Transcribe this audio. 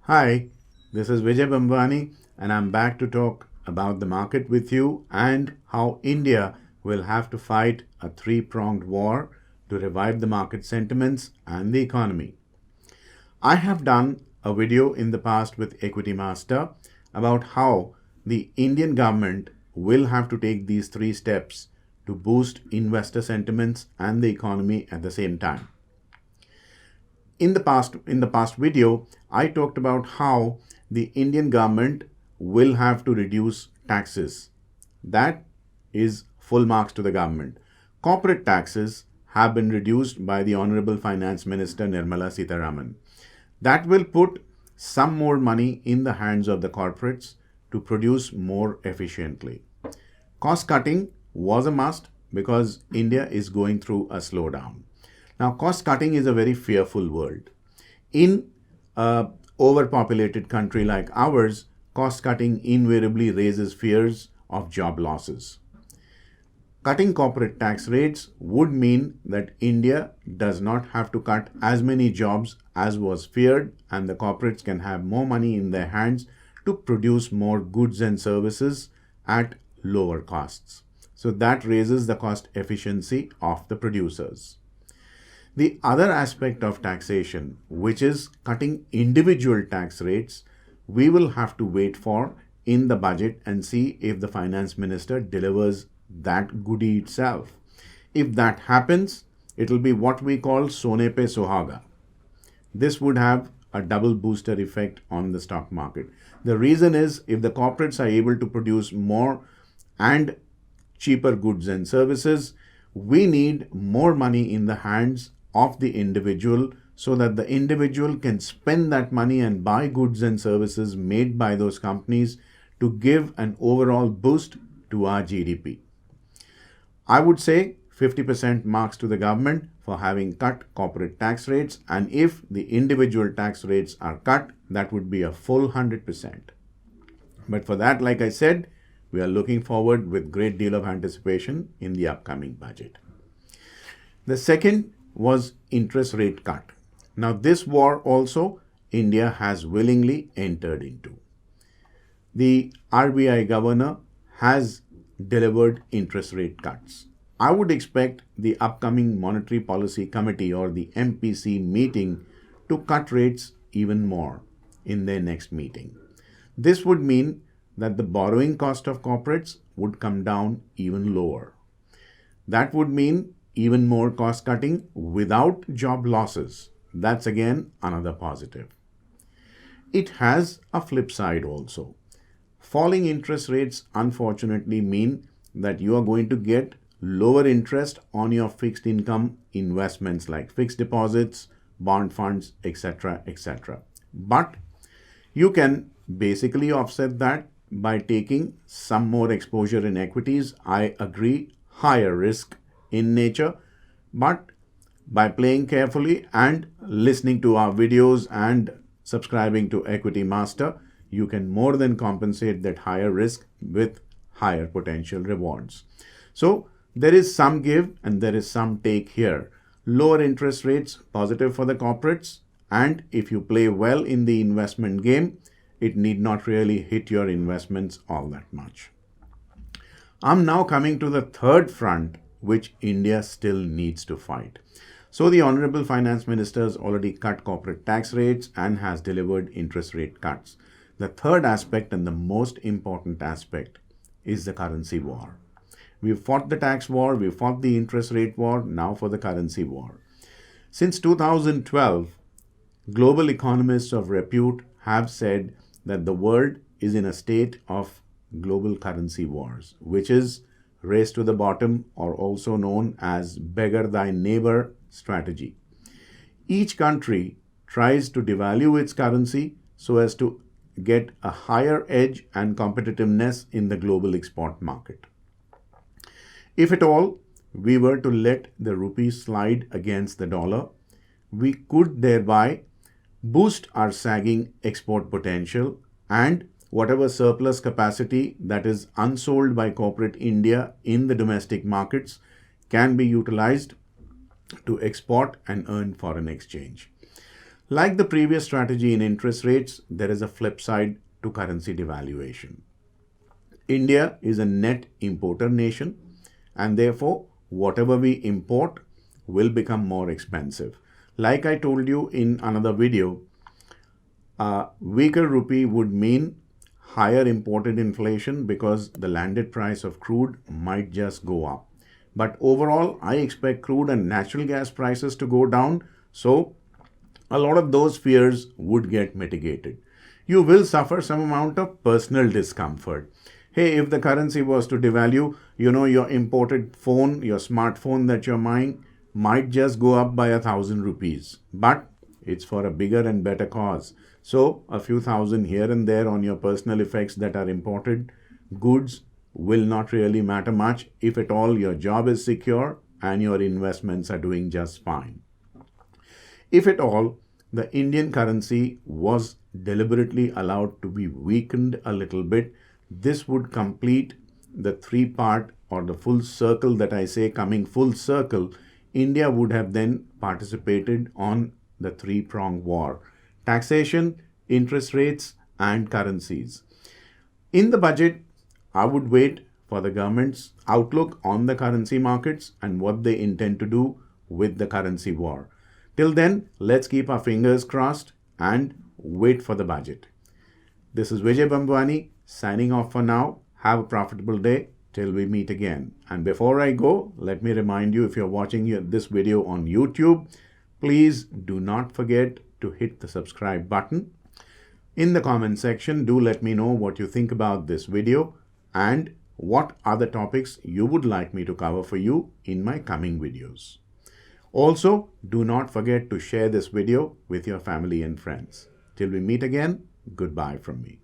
Hi, this is Vijay Bambani, and I'm back to talk about the market with you and how India will have to fight a three-pronged war to revive the market sentiments and the economy. I have done a video in the past with Equity Master about how the Indian government will have to take these three steps to boost investor sentiments and the economy at the same time. In the past video I talked about how the Indian government will have to reduce taxes. That is full marks to the government. Corporate taxes have been reduced by the honorable finance minister Nirmala Sitharaman. That will put some more money in the hands of the corporates to produce more efficiently. Cost cutting was a must because India is going through a slowdown. Now, cost cutting is a very fearful word. In a overpopulated country like ours, cost cutting invariably raises fears of job losses. Cutting corporate tax rates would mean that India does not have to cut as many jobs as was feared, and the corporates can have more money in their hands to produce more goods and services at lower costs. So that raises the cost efficiency of the producers. The other aspect of taxation, which is cutting individual tax rates, we will have to wait for in the budget and see if the finance minister delivers that goodie itself. If that happens, it will be what we call Sone Pe Suhaga. This would have a double booster effect on the stock market. The reason is if the corporates are able to produce more and cheaper goods and services, we need more money in the hands of the individual so that the individual can spend that money and buy goods and services made by those companies to give an overall boost to our GDP. I would say 50% marks to the government for having cut corporate tax rates, and if the individual tax rates are cut, that would be a full 100%. But for that, like I said, we are looking forward with great deal of anticipation in the upcoming budget. The second was interest rate cut. Now, this war also India has willingly entered into. The RBI governor has delivered interest rate cuts. I would expect the upcoming Monetary Policy Committee or the MPC meeting to cut rates even more in their next meeting. This would mean that the borrowing cost of corporates would come down even lower. That would mean even more cost cutting without job losses. That's again another positive. It has a flip side also. Falling interest rates unfortunately mean that you are going to get lower interest on your fixed income investments like fixed deposits, bond funds, etc., etc. But you can basically offset that by taking some more exposure in equities. I agree, higher risk in nature, but by playing carefully and listening to our videos and subscribing to Equity Master, you can more than compensate that higher risk with higher potential rewards. So there is some give and there is some take here. Lower interest rates, positive for the corporates, and if you play well in the investment game, it need not really hit your investments all that much. I'm now coming to the third front which India still needs to fight. So the Honorable Finance Minister has already cut corporate tax rates and has delivered interest rate cuts. The third aspect and the most important aspect is the currency war. We've fought the tax war, we've fought the interest rate war, now for the currency war. Since 2012, global economists of repute have said that the world is in a state of global currency wars, which is race to the bottom, or also known as beggar thy neighbor strategy. Each country tries to devalue its currency so as to get a higher edge and competitiveness in the global export market. If at all we were to let the rupee slide against the dollar, we could thereby boost our sagging export potential, and whatever surplus capacity that is unsold by corporate India in the domestic markets can be utilized to export and earn foreign exchange. Like the previous strategy in interest rates, there is a flip side to currency devaluation. India is a net importer nation, and therefore whatever we import will become more expensive. Like I told you in another video, a weaker rupee would mean higher imported inflation because the landed price of crude might just go up. But overall, I expect crude and natural gas prices to go down, so a lot of those fears would get mitigated. You will suffer some amount of personal discomfort. Hey, if the currency was to devalue, your imported phone, your smartphone that you're buying might just go up by 1,000 rupees. But it's for a bigger and better cause. So a few thousand here and there on your personal effects that are imported goods will not really matter much if at all your job is secure and your investments are doing just fine. If at all, the Indian currency was deliberately allowed to be weakened a little bit, this would complete the three-part or the full circle that I say coming full circle. India would have then participated on the three-pronged war: taxation, interest rates, and currencies. In the budget, I would wait for the government's outlook on the currency markets and what they intend to do with the currency war. Till then, let's keep our fingers crossed and wait for the budget. This is Vijay Bambwani signing off for now. Have a profitable day till we meet again. And before I go, let me remind you, if you're watching this video on YouTube, please do not forget to hit the subscribe button. In the comment section, do let me know what you think about this video and what other topics you would like me to cover for you in my coming videos. Also, do not forget to share this video with your family and friends. Till we meet again, goodbye from me.